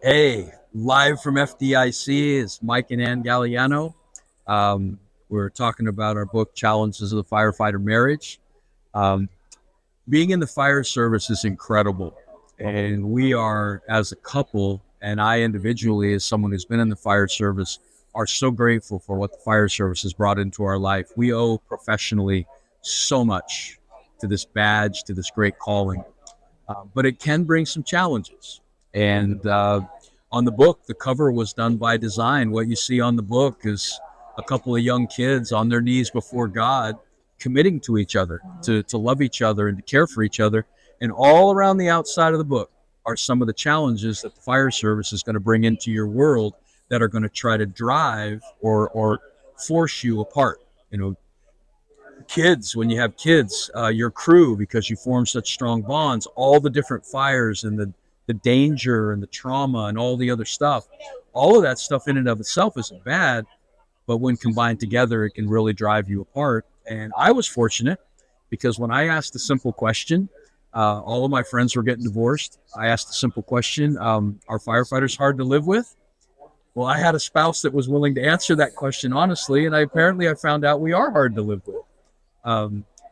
Hey, live from FDIC is Mike and Anne Gagliano. We're talking about our book, Challenges of the Firefighter Marriage. Um, Being in the fire service is incredible. And we are, as a couple, and I individually, as someone who's been in the fire service, are so grateful for what the fire service has brought into our life. We owe professionally so much to this badge, to this great calling. But it can bring some challenges. And on the book, the cover was done by design. What you see on the book is a couple of young kids on their knees before God, committing to each other, to love each other and to care for each other. And all around the outside of the book are some of the challenges that the fire service is going to bring into your world that are going to try to drive or force you apart. You know, kids, when you have kids, your crew, because you form such strong bonds, all the different fires and the danger and the trauma and all the other stuff, all of that stuff in and of itself isn't bad, but when combined together, it can really drive you apart. And I was fortunate because when I asked a simple question, all of my friends were getting divorced. I asked a simple question, are firefighters hard to live with? Well, I had a spouse that was willing to answer that question honestly, and I found out we are hard to live with.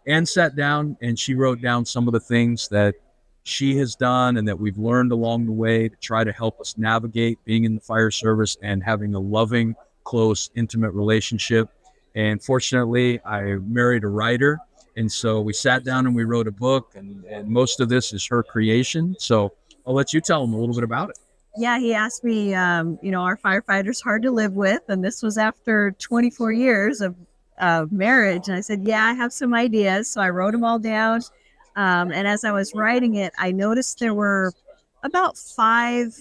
Anne sat down and she wrote down some of the things that she has done and that we've learned along the way to try to help us navigate being in the fire service and having a loving, close, intimate relationship. And fortunately, I married a writer. And so we sat down and we wrote a book, and most of this is her creation. So I'll let you tell them a little bit about it. Yeah, he asked me, are firefighters hard to live with? And this was after 24 years of marriage. And I said, yeah, I have some ideas. So I wrote them all down. And as I was writing it, I noticed there were about 5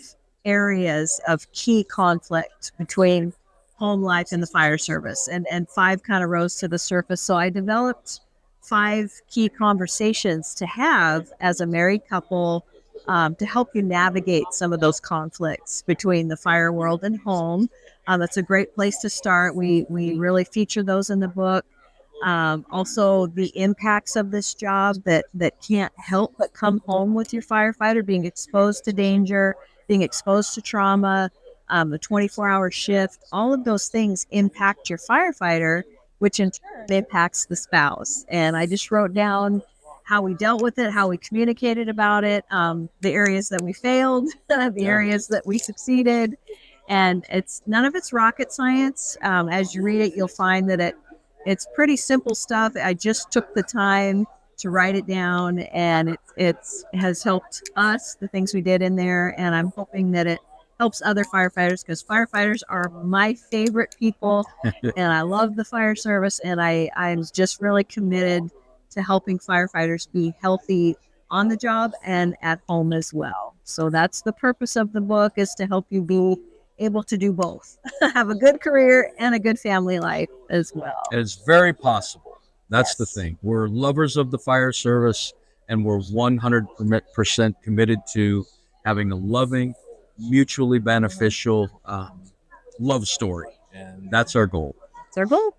areas of key conflict between home life and the fire service. And 5 kind of rose to the surface. So I developed 5 key conversations to have as a married couple to help you navigate some of those conflicts between the fire world and home. That's a great place to start. We really feature those in the book. Also, the impacts of this job that can't help but come home with your firefighter, being exposed to danger, being exposed to trauma, the 24-hour shift, all of those things impact your firefighter, which in turn impacts the spouse. And I just wrote down how we dealt with it, how we communicated about it, the areas that we failed, the areas that we succeeded. And none of it's rocket science. As you read it, you'll find that it's pretty simple stuff. I just took the time to write it down, and it has helped us, the things we did in there. And I'm hoping that it helps other firefighters, because firefighters are my favorite people, and I love the fire service, and I'm just really committed to helping firefighters be healthy on the job and at home as well. So that's the purpose of the book, is to help you be able to do both, have a good career and a good family life as well. It's very possible. That's Yes. the thing. We're lovers of the fire service, and we're 100% committed to having a loving, mutually beneficial love story. And that's our goal. It's our goal.